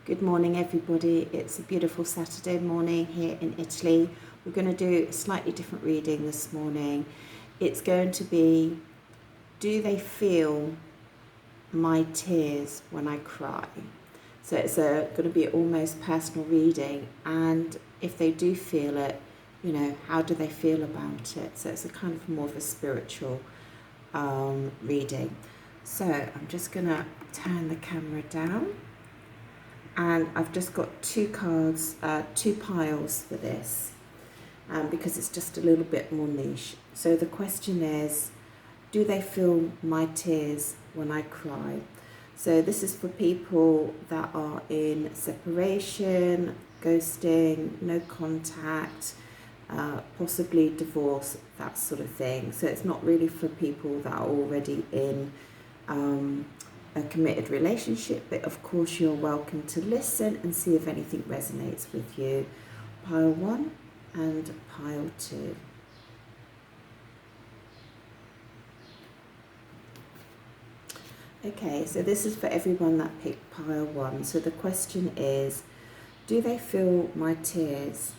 Good morning, everybody. It's a beautiful Saturday morning here in Italy. We're going to do a slightly different reading this morning. It's going to be, do they feel my tears when I cry? So it's going to be almost personal reading, and if they do feel it, how do they feel about it? So it's a kind of more of a spiritual reading. So I'm just going to turn the camera down. And I've just got two cards, two piles for this, because it's just a little bit more niche. So the question is, do they feel my tears when I cry? So this is for people that are in separation, ghosting, no contact, possibly divorce, that sort of thing. So it's not really for people that are already in a committed relationship, but of course you're welcome to listen and see if anything resonates with you. Pile 1 and pile 2. Okay, so this is for everyone that picked pile 1. So the question is, do they feel my tears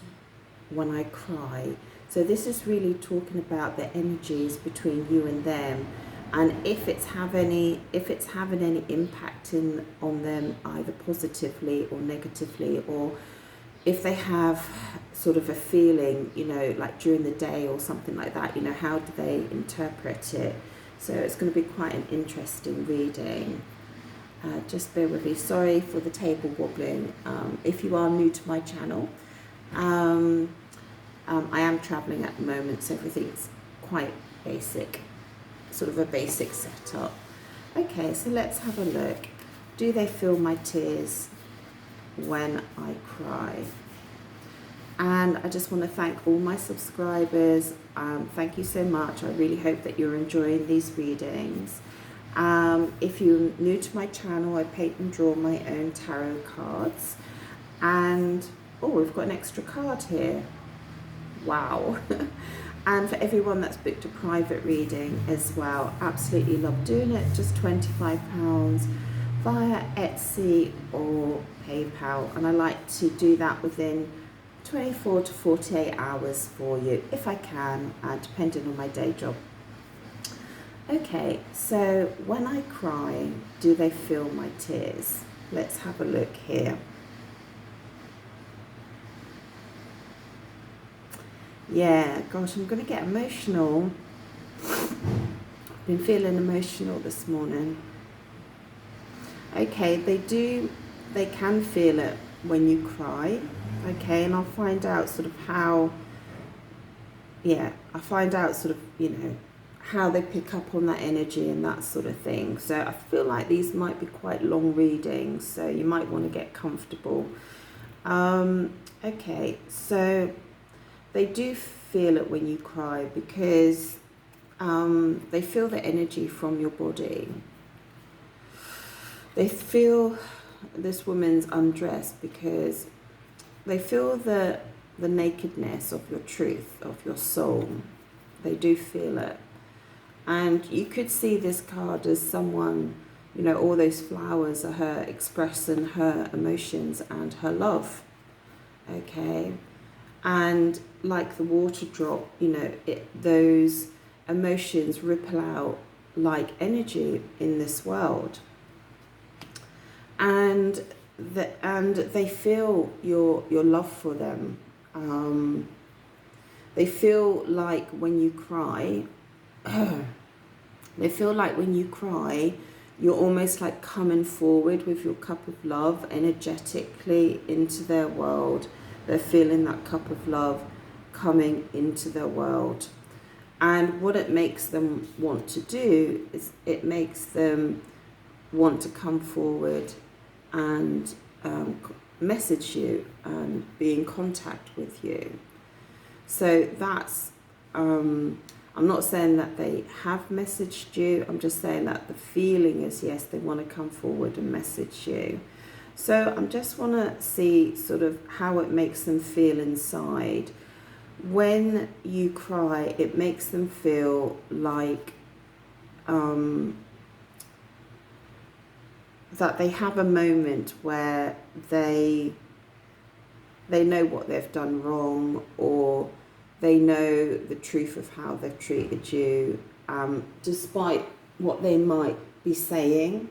when I cry? So this is really talking about the energies between you and them, and if it's having any impact on them, either positively or negatively, or if they have sort of a feeling, like during the day or something like that, how do they interpret it? So it's going to be quite an interesting reading. Just bear with me. Sorry for the table wobbling. If you are new to my channel, I am traveling at the moment, so everything's quite basic. Sort of a basic setup. Okay, so let's have a look. Do they feel my tears when I cry? And I just want to thank all my subscribers. Thank you so much. I really hope that you're enjoying these readings. If you're new to my channel, I paint and draw my own tarot cards. And we've got an extra card here. Wow. And for everyone that's booked a private reading as well, absolutely love doing it. Just £25 via Etsy or PayPal. And I like to do that within 24 to 48 hours for you, if I can, depending on my day job. Okay, so when I cry, do they feel my tears? Let's have a look here. Yeah, gosh, I'm going to get emotional. I've been feeling emotional this morning. Okay, they can feel it when you cry. Okay, and I'll find out sort of how, how they pick up on that energy and that sort of thing. So I feel like these might be quite long readings, so you might want to get comfortable. Okay, so they do feel it when you cry because they feel the energy from your body. They feel this woman's undressed because they feel the nakedness of your truth, of your soul. They do feel it. And you could see this card as someone, all those flowers are her expressing her emotions and her love. Okay. And like the water drop, those emotions ripple out like energy in this world. And they feel your love for them. They feel like when you cry, you're almost like coming forward with your cup of love energetically into their world. They're feeling that cup of love coming into their world. And what it makes them want to do is it makes them want to come forward and message you and be in contact with you. So that's, I'm not saying that they have messaged you. I'm just saying that the feeling is, yes, they want to come forward and message you. So I just want to see sort of how it makes them feel inside. When you cry, it makes them feel like that they have a moment where they know what they've done wrong, or they know the truth of how they've treated you, despite what they might be saying.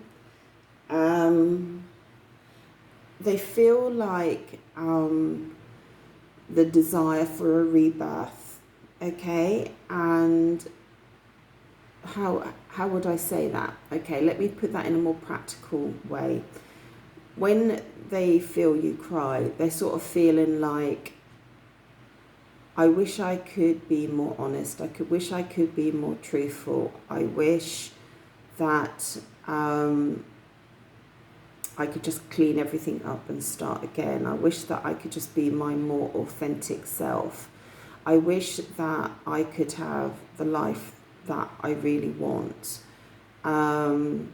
They feel like the desire for a rebirth, okay? And how would I say that? Okay, let me put that in a more practical way. When they feel you cry, they're sort of feeling like, I wish I could be more honest. Wish I could be more truthful. I wish that I could just clean everything up and start again. I wish that I could just be my more authentic self. I wish that I could have the life that I really want. And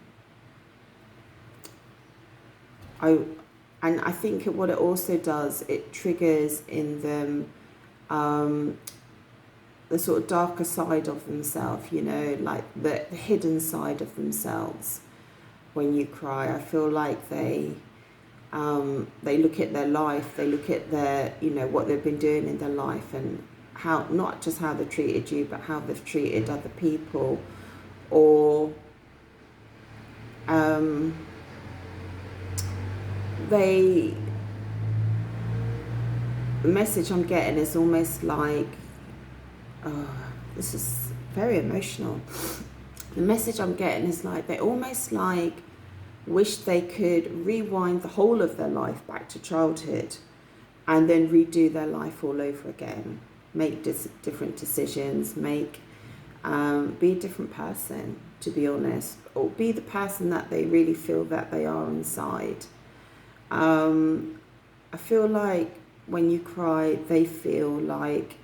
I think what it also does, it triggers in them the sort of darker side of themselves, you know, like the hidden side of themselves. When you cry, I feel like they look at their life, they look at their, you know, what they've been doing in their life, and how, not just how they treated you, but how they've treated other people, or the message I'm getting is almost like, this is very emotional. The message I'm getting is like, they almost like wish they could rewind the whole of their life back to childhood and then redo their life all over again, make different decisions, be a different person, to be honest, or be the person that they really feel that they are inside. I feel like when you cry, they feel like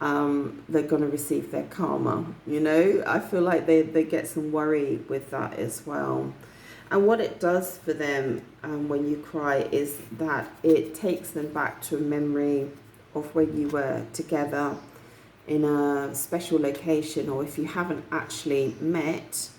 they're going to receive their karma, you know. I feel like they get some worry with that as well. And what it does for them when you cry is that it takes them back to a memory of when you were together in a special location, or if you haven't actually met,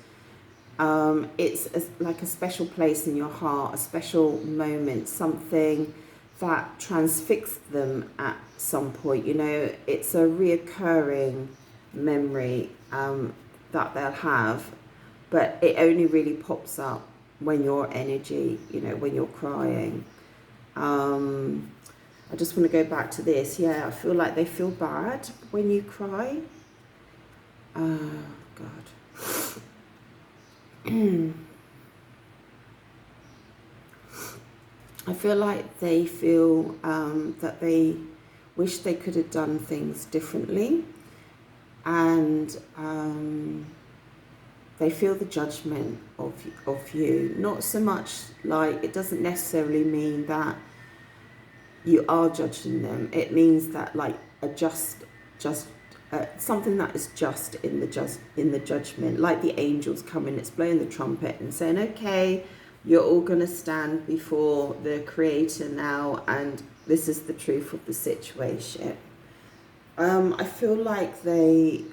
it's like a special place in your heart, a special moment, something that transfixed them at some point. You know, it's a reoccurring memory that they'll have, but it only really pops up when your energy, you know, when you're crying. I just want to go back to this. Yeah, I feel like they feel bad when you cry. Oh, God. I feel like they feel that they wish they could have done things differently, and they feel the judgment of you. Not so much like, it doesn't necessarily mean that you are judging them. It means that like something that is just in the judgment, like the angels coming, it's blowing the trumpet and saying, okay, you're all going to stand before the Creator now, and this is the truth of the situation. I feel like they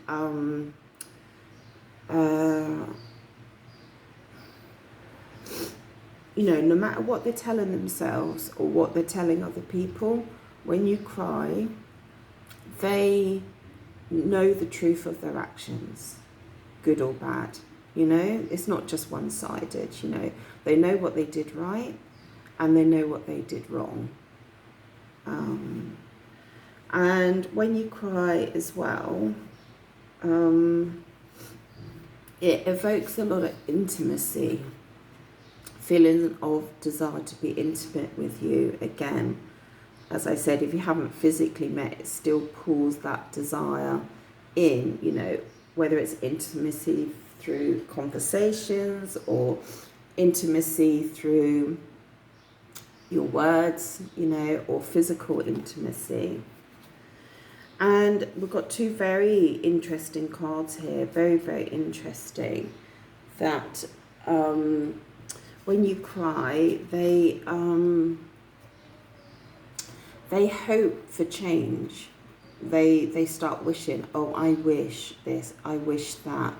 you know, no matter what they're telling themselves or what they're telling other people, when you cry, they know the truth of their actions, good or bad. You know, it's not just one-sided, you know. They know what they did right and they know what they did wrong. And when you cry as well, it evokes a lot of intimacy, feeling of desire to be intimate with you again. As I said, if you haven't physically met, it still pulls that desire in, you know, whether it's intimacy through conversations or intimacy through your words, you know, or physical intimacy. And we've got two very interesting cards here, very, very interesting, that when you cry, they hope for change. They start wishing, oh, I wish this, I wish that,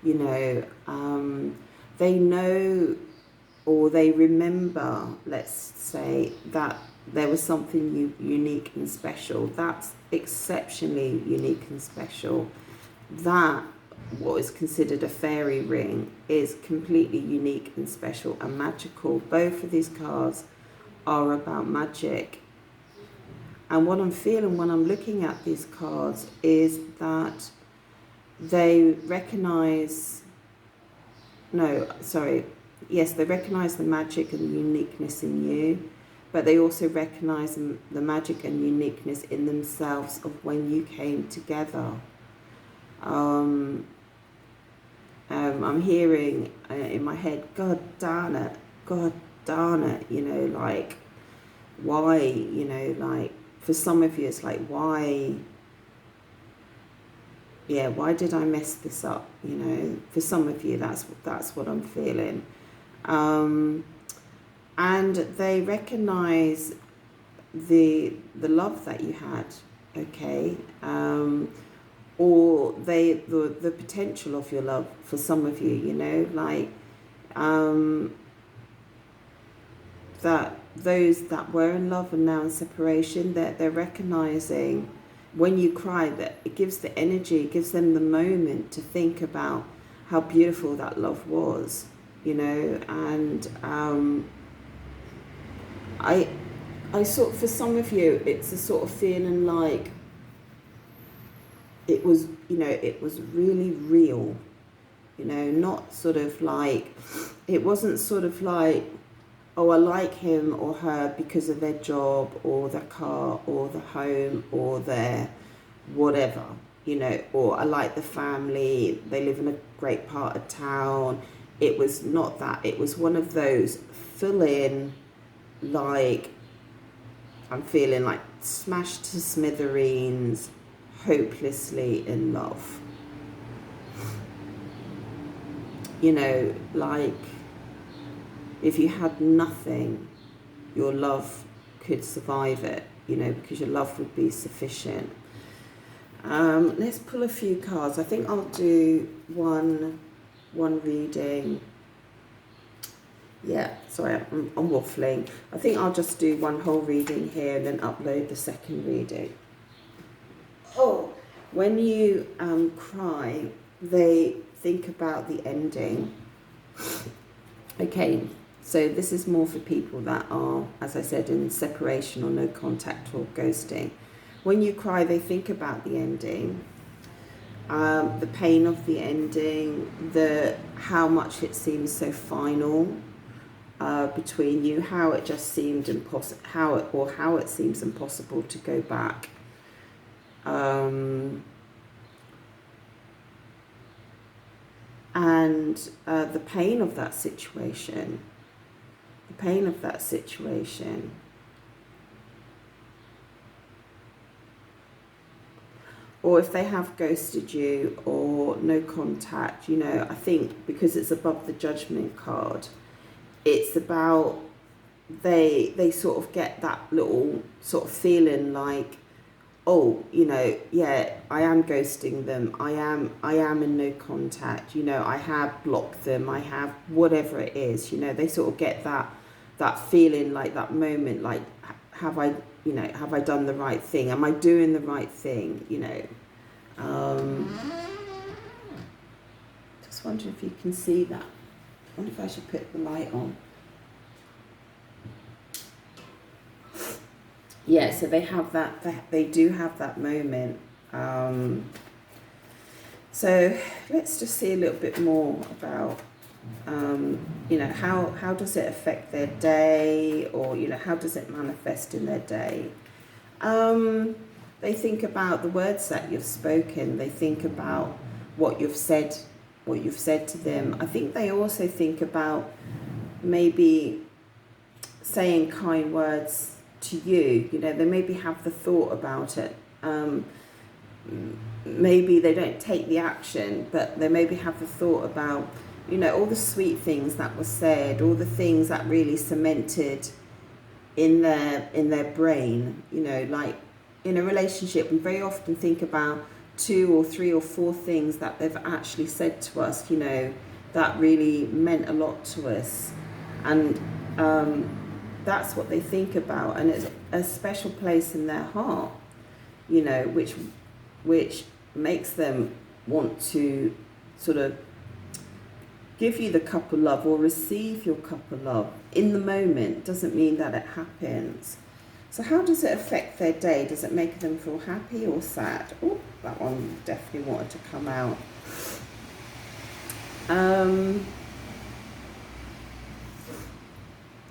you know. They know or they remember, let's say, that there was something unique and special. That's exceptionally unique and special. That, what is considered a fairy ring, is completely unique and special and magical. Both of these cards are about magic. And what I'm feeling when I'm looking at these cards is that they recognize, they recognize the magic and the uniqueness in you, but they also recognize the magic and uniqueness in themselves of when you came together. I'm hearing in my head, God darn it, you know, like, why, you know, like, for some of you, it's like, why did I mess this up? You know, for some of you, that's what I'm feeling. And they recognize the love that you had, okay, or the potential of your love for some of you, you know, like, that those that were in love and now in separation, they're recognizing when you cry that it gives the energy, it gives them the moment to think about how beautiful that love was, you know. And I sort of, for some of you, it's a sort of feeling like it was, you know, it was really real, you know, not sort of like, it wasn't sort of like, oh, I like him or her because of their job or their car or the home or their whatever, you know, or I like the family, they live in a great part of town. It was not that. It was one of those full in, like, I'm feeling like smashed to smithereens, hopelessly in love. You know, like, if you had nothing, your love could survive it, you know, because your love would be sufficient. Let's pull a few cards. I think I'll do one reading. Yeah, sorry, I'm waffling. I think I'll just do one whole reading here and then upload the second reading. Oh, when you cry, they think about the ending. Okay, so this is more for people that are, as I said, in separation or no contact or ghosting. When you cry, they think about the ending, the pain of the ending, how much it seems so final between you, how it just seemed impossible, how it seems impossible to go back. And the pain of that situation. Or if they have ghosted you or no contact, you know, I think because it's above the Judgment card, it's about they sort of get that little sort of feeling like, oh, you know, yeah, I am ghosting them. I am in no contact. You know, I have blocked them. I have whatever it is. You know, they sort of get that feeling, like that moment, like, have I done the right thing? Am I doing the right thing? You know, just wondering if you can see that. I wonder if I should put the light on. Yeah, so they have that, they do have that moment. So let's just see a little bit more about, you know, how does it affect their day, or, you know, how does it manifest in their day? They think about the words that you've spoken. They think about what you've said to them. I think they also think about maybe saying kind words to you. You know, they maybe have the thought about it. Maybe they don't take the action, but they maybe have the thought about, you know, all the sweet things that were said, all the things that really cemented in their brain. You know, like in a relationship, we very often think about 2 or 3 or 4 things that they've actually said to us, you know, that really meant a lot to us. And that's what they think about, and it's a special place in their heart, you know, which makes them want to sort of give you the cup of love or receive your cup of love in the moment. Doesn't mean that it happens. So how does it affect their day? Does it make them feel happy or sad? Oh, that one definitely wanted to come out.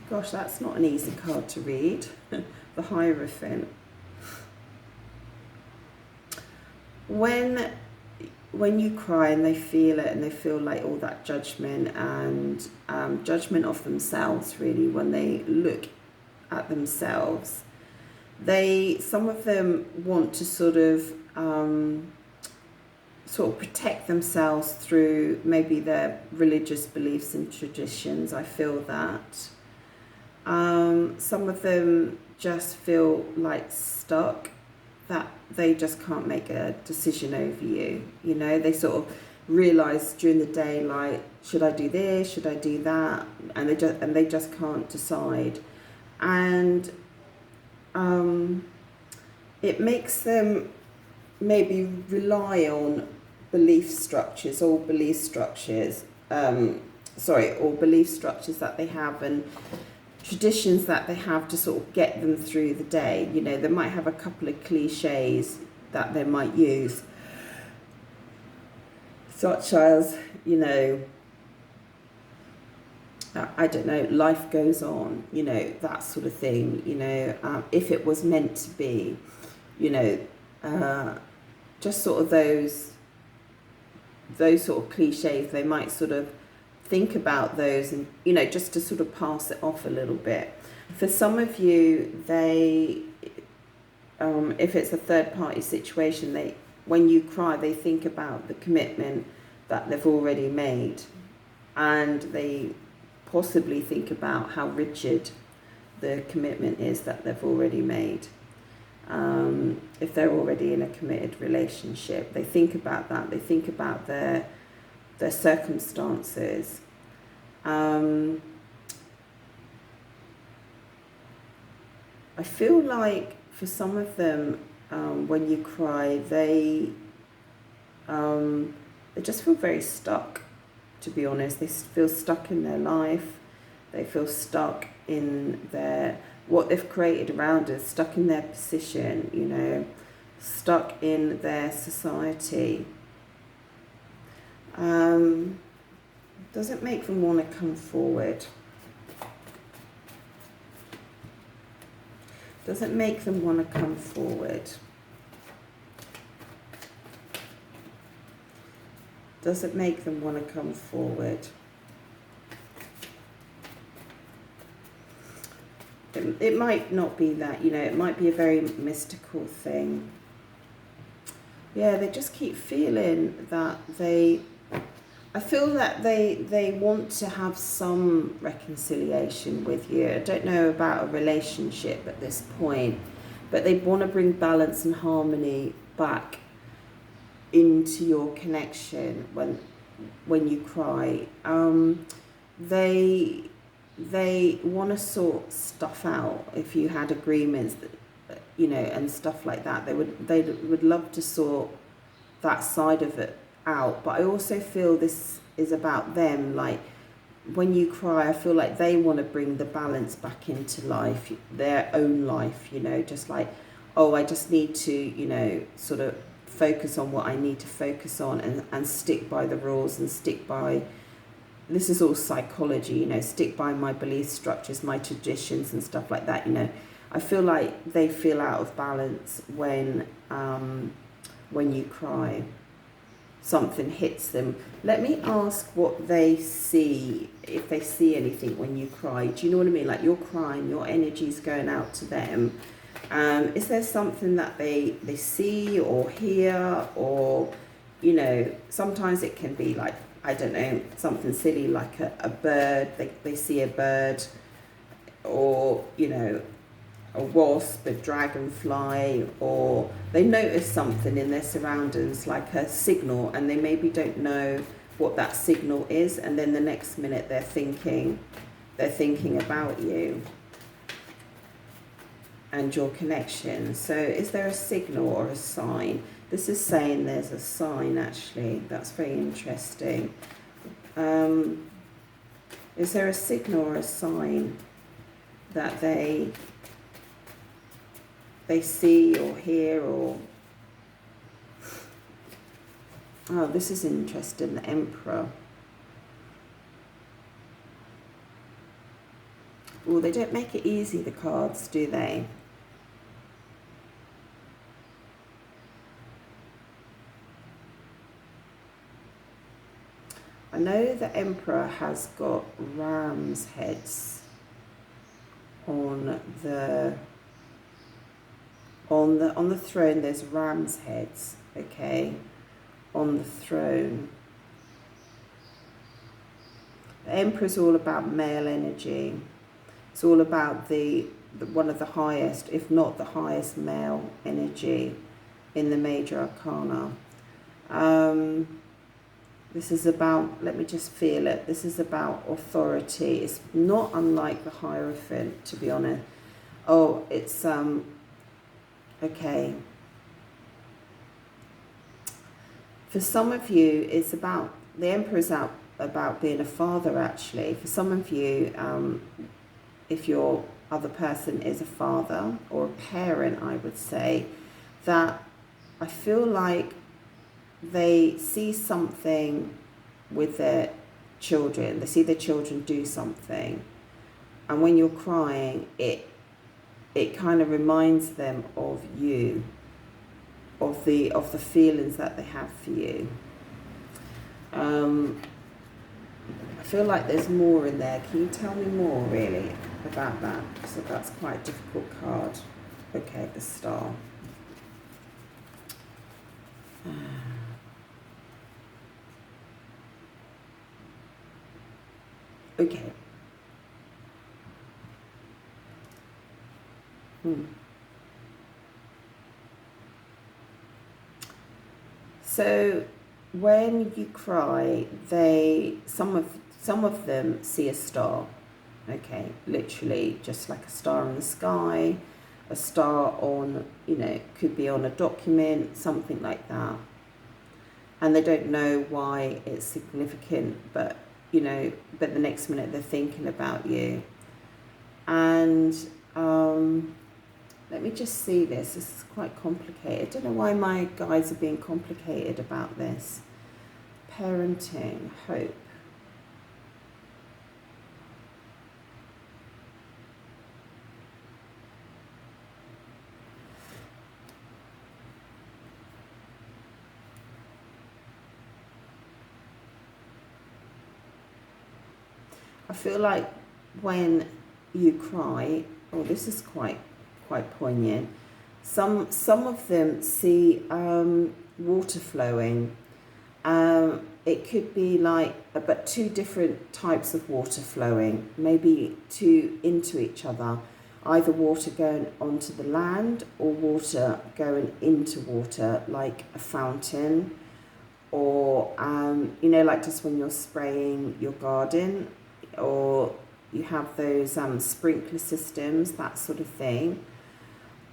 Gosh, that's not an easy card to read. The Hierophant. When you cry and they feel it, and they feel like all that judgment and judgment of themselves, really, when they look at themselves, some of them want to sort of protect themselves through maybe their religious beliefs and traditions. I feel that. Some of them just feel like stuck, that they just can't make a decision over you. You know, they sort of realize during the day, like, should I do this? Should I do that? And they just can't decide. And it makes them maybe rely on belief structures that they have, and traditions that they have to sort of get them through the day. You know, they might have a couple of cliches that they might use, such as, you know, I don't know, life goes on, you know, that sort of thing, you know, if it was meant to be, you know, just sort of those sort of cliches. They might sort of think about those, and, you know, just to sort of pass it off a little bit. For some of you, if it's a third party situation, when you cry, they think about the commitment that they've already made, and they possibly think about how rigid the commitment is that they've already made. If they're already in a committed relationship, they think about that. They think about their circumstances. I feel like for some of them, when you cry, they just feel very stuck, to be honest. They feel stuck in their life. They feel stuck in what they've created around us, stuck in their position, you know, stuck in their society. Doesn't make them want to come forward. Doesn't make them want to come forward. Doesn't make them want to come forward. It might not be that, you know, it might be a very mystical thing. Yeah, they just keep feeling that I feel that they want to have some reconciliation with you. I don't know about a relationship at this point, but they want to bring balance and harmony back into your connection when you cry. They want to sort stuff out. If you had agreements, that, you know, and stuff like that, they would love to sort that side of it out. But I also feel this is about them. Like, when you cry, I feel like they want to bring the balance back into life, their own life, you know, just like, oh, I just need to, you know, sort of focus on what I need to focus on, and stick by the rules, and stick by, this is all psychology, you know, stick by my belief structures, my traditions and stuff like that, you know. I feel like they feel out of balance when you cry. Something hits them. Let me ask what they see, if they see anything when you cry. Do you know what I mean? Like, you're crying, your energy's going out to them. Is there something that they see or hear, or, you know, sometimes it can be like, I don't know, something silly like a bird. They see a bird, or, you know, a wasp, a dragonfly, or they notice something in their surroundings, like a signal, and they maybe don't know what that signal is, and then the next minute they're thinking, they're thinking about you and your connection. So is there a signal or a sign? This is saying there's a sign, actually. That's very interesting. Is there a signal or a sign that they see or hear, or... Oh, this is interesting, the Emperor. Well, they don't make it easy, the cards, do they? I know the Emperor has got ram's heads on the throne. There's ram's heads, okay, on the throne. The Emperor's all about male energy. It's all about the one of the highest, if not the highest, male energy in the major arcana. This is about, let me just feel it, this is about authority. It's not unlike the Hierophant, to be honest. Oh, it's, okay. For some of you, it's about, the Emperor's out about being a father, actually. For some of you, if your other person is a father or a parent, I would say, that I feel like they see something with their children. They see their children do something, and when you're crying, it kind of reminds them of you, of the feelings that they have for you. I feel like there's more in there. Can you tell me more, really, about that? So that's quite a difficult card. Okay, the Star. Okay. So when you cry, some of them see a star. Okay, literally just like a star in the sky, a star on, could be on a document, something like that. And they don't know why it's significant, but but the next minute they're thinking about you. And let me just see this. This is quite complicated. I don't know why my guides are being complicated about this. Parenting, hope. I feel like when you cry, oh, this is quite poignant. Some of them see water flowing. It could be like, but two different types of water flowing, maybe two into each other. Either water going onto the land or water going into water, like a fountain, or like just when you're spraying your garden, or you have those sprinkler systems, that sort of thing.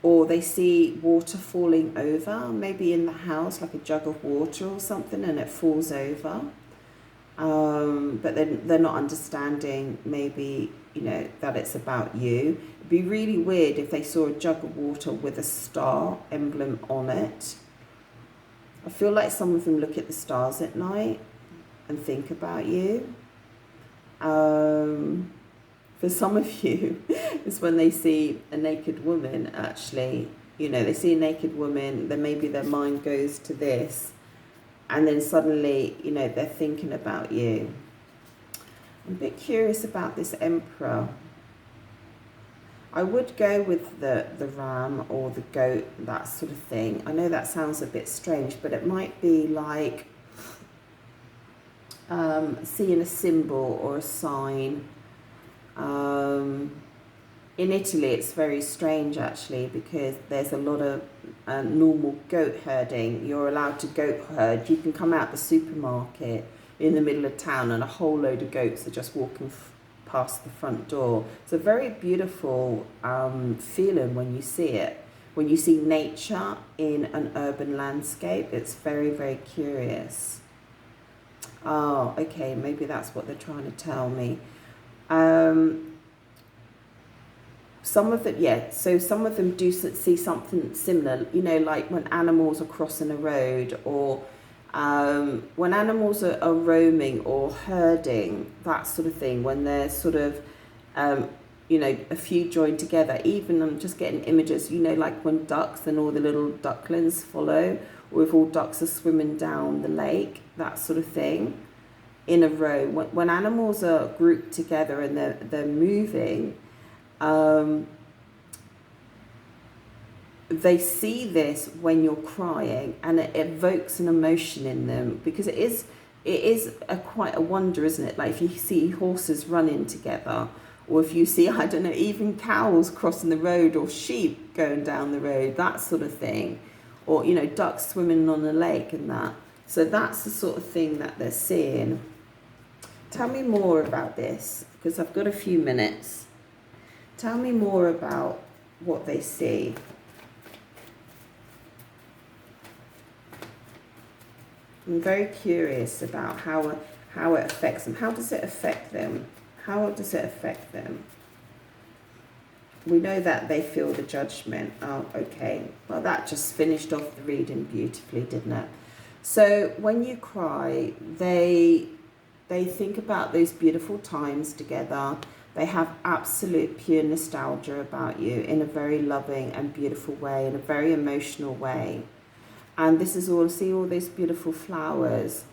Or they see water falling over, maybe in the house, like a jug of water or something, and it falls over. But then they're not understanding, maybe, that it's about you. It'd be really weird if they saw a jug of water with a star emblem on it. I feel like some of them look at the stars at night and think about you. For some of you, it's when they see a naked woman, actually. They see a naked woman, then maybe their mind goes to this, and then suddenly, they're thinking about you. I'm a bit curious about this Emperor. I would go with the ram or the goat, that sort of thing. I know that sounds a bit strange, but it might be like seeing a symbol or a sign. In Italy, it's very strange, actually, because there's a lot of normal goat herding. You're allowed to goat herd. You can come out the supermarket in the middle of town and a whole load of goats are just walking past the front door. It's a very beautiful feeling when you see it. When you see nature in an urban landscape, it's very, very curious. Oh, okay, maybe that's what they're trying to tell me. Some of them, yeah, so some of them do see something similar, you know, like when animals are crossing a road, or when animals are roaming or herding, that sort of thing, when they're sort of, you know, a few joined together. Even I'm just getting images, you know, like when ducks and all the little ducklings follow, or if all ducks are swimming down the lake, that sort of thing, in a row. When animals are grouped together and they're moving, they see this when you're crying, and it evokes an emotion in them, because it is quite a wonder, isn't it? Like if you see horses running together, or if you see, I don't know, even cows crossing the road, or sheep going down the road, that sort of thing, or, you know, ducks swimming on a lake and that. So that's the sort of thing that they're seeing. Tell me more about this, because I've got a few minutes. Tell me more about what they see. I'm very curious about how it affects them. How does it affect them? How does it affect them? We know that they feel the judgment. Oh, okay. Well, that just finished off the reading beautifully, didn't it? So when you cry, they think about those beautiful times together. They have absolute pure nostalgia about you in a very loving and beautiful way, in a very emotional way. And this is all, see all those beautiful flowers.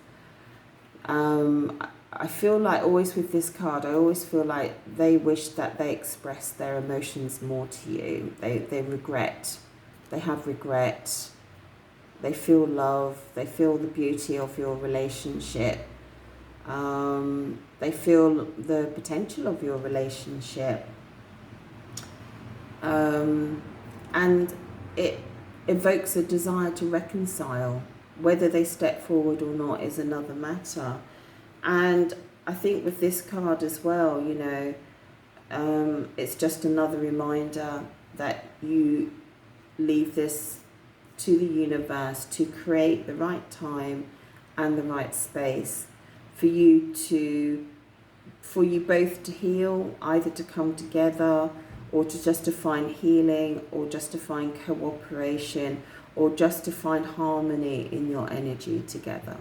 I feel like always with this card, I always feel like they wish that they expressed their emotions more to you. They regret. They have regret. They feel love. They feel the beauty of your relationship. They feel the potential of your relationship. And it evokes a desire to reconcile. Whether they step forward or not is another matter. And I think with this card as well, you know, it's just another reminder that you leave this to the universe to create the right time and the right space for you both to heal, either to come together, or to just to find healing, or just to find cooperation, or just to find harmony in your energy together.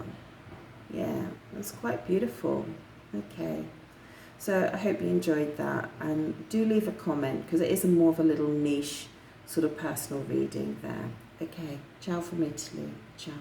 Yeah, that's quite beautiful. Okay, so I hope you enjoyed that, and do leave a comment, because it is more of a little niche sort of personal reading there. Okay, ciao from Italy. Ciao.